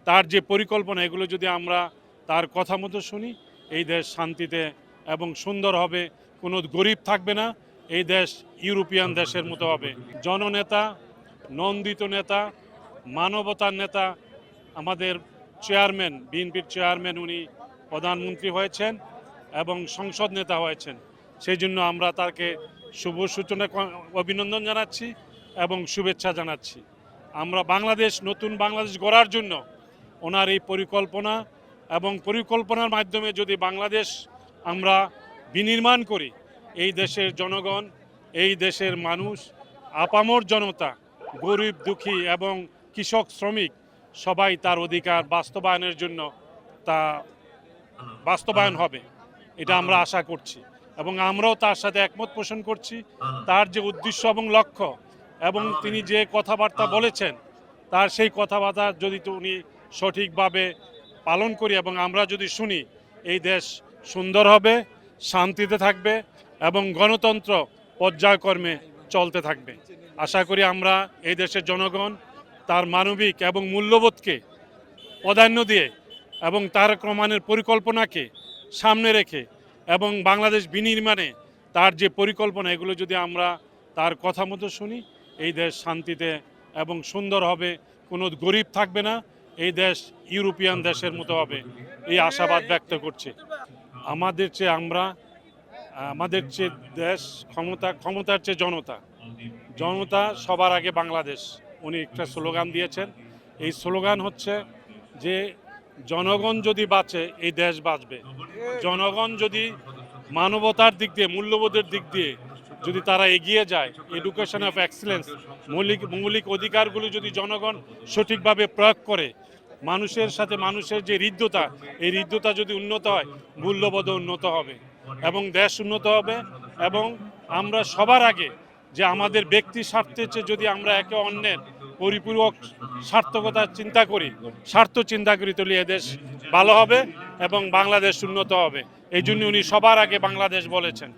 তার যে পরিকল্পনা, এগুলো যদি আমরা তার কথা মতো শুনি, এই দেশ শান্তিতে এবং সুন্দর হবে, কোনো গরিব থাকবে না, এই দেশ ইউরোপিয়ান দেশের মতো হবে। জননেতা, নন্দিত নেতা, মানবতার নেতা, আমাদের চেয়ারম্যান, বিএনপির চেয়ারম্যান, উনি প্রধানমন্ত্রী হয়েছেন এবং সংসদ নেতা হয়েছেন। সেই জন্য আমরা তাকে শুভ সূচনা অভিনন্দন জানাচ্ছি এবং শুভেচ্ছা জানাচ্ছি। আমরা নতুন বাংলাদেশ গড়ার জন্য ওনার এই পরিকল্পনা এবং পরিকল্পনার মাধ্যমে যদি বাংলাদেশ আমরা বিনির্মাণ করি, এই দেশের জনগণ, এই দেশের মানুষ, আপামর জনতা, গরিব দুঃখী এবং কৃষক শ্রমিক সবাই তার অধিকার বাস্তবায়নের জন্য তা বাস্তবায়ন হবে, এটা আমরা আশা করছি এবং আমরাও তার সাথে একমত পোষণ করছি। তার যে উদ্দেশ্য এবং লক্ষ্য এবং তিনি যে কথাবার্তা বলেছেন, তার সেই কথাবার্তা যদি উনি সঠিকভাবে পালন করি এবং আমরা যদি শুনি, এই দেশ সুন্দর হবে, শান্তিতে থাকবে এবং গণতন্ত্র পর্যায়ক্রমে চলতে থাকবে। আশা করি আমরা এই দেশের জনগণ তার মানবিক এবং মূল্যবোধকে প্রাধান্য দিয়ে এবং তার ক্রমাণের পরিকল্পনাকে সামনে রেখে এবং বাংলাদেশ বিনির্মাণে তার যে পরিকল্পনা, এগুলো যদি আমরা তার কথা মতো শুনি, এই দেশ শান্তিতে এবং সুন্দর হবে, কোনো গরিব থাকবে না, এই দেশ ইউরোপিয়ান দেশের মতো হবে, এই আশাবাদ ব্যক্ত করছে। আমাদের চেয়ে দেশ ক্ষমতার চেয়ে জনতা সবার আগে বাংলাদেশ। উনি একটা স্লোগান দিয়েছেন, এই স্লোগান হচ্ছে যে জনগণ যদি বাঁচে, এই দেশ বাঁচবে। জনগণ যদি মানবতার দিক দিয়ে, মূল্যবোধের দিক দিয়ে যদি তারা এগিয়ে যায়, এডুকেশন অফ এক্সেলেন্স, মৌলিক অধিকারগুলো যদি জনগণ সঠিকভাবে প্রয়োগ করে, মানুষের সাথে মানুষের যে হৃদ্যতা, এই হৃদ্যতা যদি উন্নত হয়, মূল্যবোধ উন্নত হবে এবং দেশ উন্নত হবে। এবং আমরা সবার আগে যে আমাদের ব্যক্তি স্বার্থের চেয়ে যদি আমরা একে অন্যের পরিপূরক স্বার্থ চিন্তা করি, তাহলে এদেশ ভালো হবে এবং বাংলাদেশ উন্নত হবে। এই জন্য উনি সবার আগে বাংলাদেশ বলেছেন।